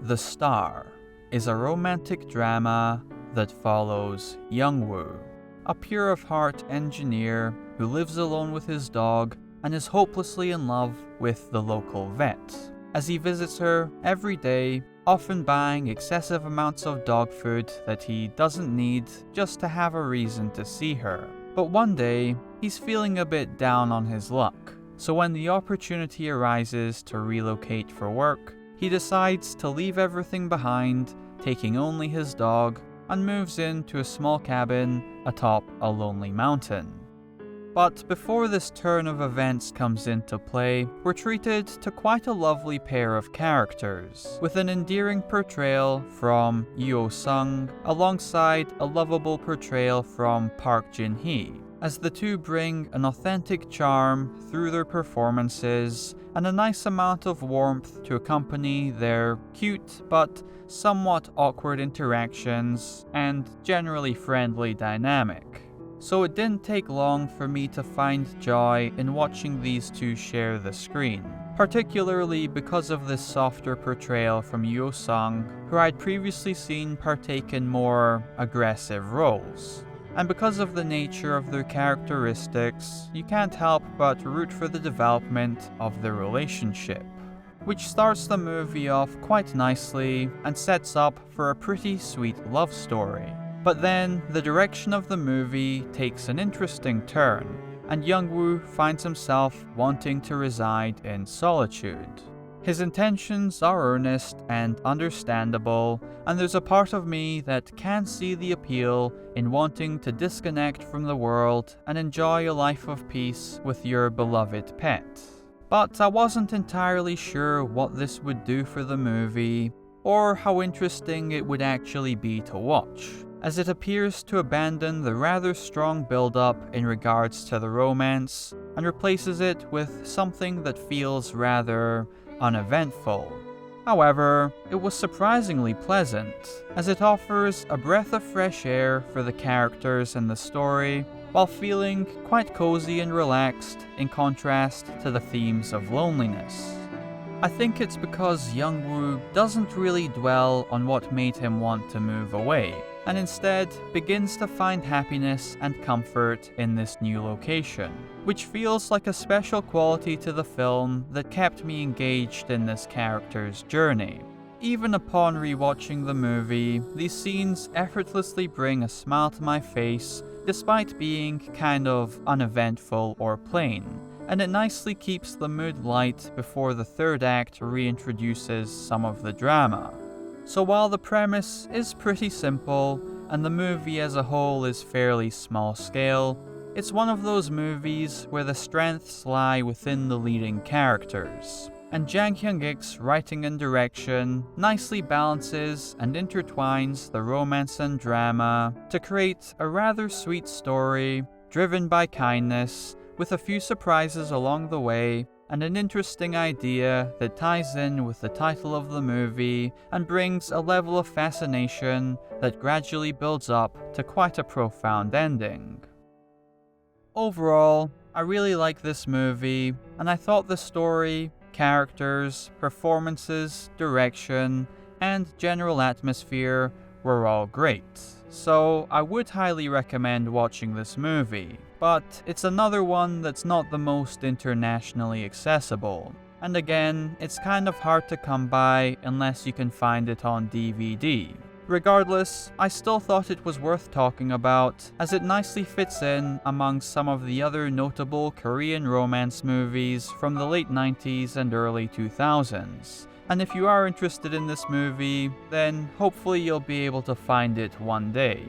The Star is a romantic drama that follows Young-woo, a pure-of-heart engineer who lives alone with his dog and is hopelessly in love with the local vet, as he visits her every day, often buying excessive amounts of dog food that he doesn't need just to have a reason to see her. But one day, he's feeling a bit down on his luck, so when the opportunity arises to relocate for work, he decides to leave everything behind, taking only his dog, and moves into a small cabin atop a lonely mountain. But before this turn of events comes into play, we're treated to quite a lovely pair of characters, with an endearing portrayal from Yu Oh-Seong alongside a lovable portrayal from Park Jin-Hee, as the two bring an authentic charm through their performances and a nice amount of warmth to accompany their cute but somewhat awkward interactions and generally friendly dynamic. So it didn't take long for me to find joy in watching these two share the screen, particularly because of this softer portrayal from Yu Oh-Seong, who I'd previously seen partake in more aggressive roles. And because of the nature of their characteristics, you can't help but root for the development of their relationship, which starts the movie off quite nicely and sets up for a pretty sweet love story. But then, the direction of the movie takes an interesting turn, and Young-woo finds himself wanting to reside in solitude. His intentions are earnest and understandable, and there's a part of me that can see the appeal in wanting to disconnect from the world and enjoy a life of peace with your beloved pet. But I wasn't entirely sure what this would do for the movie, or how interesting it would actually be to watch, as it appears to abandon the rather strong build-up in regards to the romance and replaces it with something that feels rather uneventful. However, it was surprisingly pleasant, as it offers a breath of fresh air for the characters and the story, while feeling quite cozy and relaxed in contrast to the themes of loneliness. I think it's because Young-woo doesn't really dwell on what made him want to move away, and instead begins to find happiness and comfort in this new location, which feels like a special quality to the film that kept me engaged in this character's journey. Even upon rewatching the movie, these scenes effortlessly bring a smile to my face despite being kind of uneventful or plain, and it nicely keeps the mood light before the third act reintroduces some of the drama. So while the premise is pretty simple, and the movie as a whole is fairly small scale, it's one of those movies where the strengths lie within the leading characters, and Jang Hyeong-Ik's writing and direction nicely balances and intertwines the romance and drama to create a rather sweet story driven by kindness, with a few surprises along the way, and an interesting idea that ties in with the title of the movie and brings a level of fascination that gradually builds up to quite a profound ending. Overall, I really like this movie, and I thought the story, characters, performances, direction, and general atmosphere were all great. So I would highly recommend watching this movie, but it's another one that's not the most internationally accessible. And again, it's kind of hard to come by unless you can find it on DVD. Regardless, I still thought it was worth talking about, as it nicely fits in among some of the other notable Korean romance movies from the late 90s and early 2000s. And if you are interested in this movie, then hopefully you'll be able to find it one day.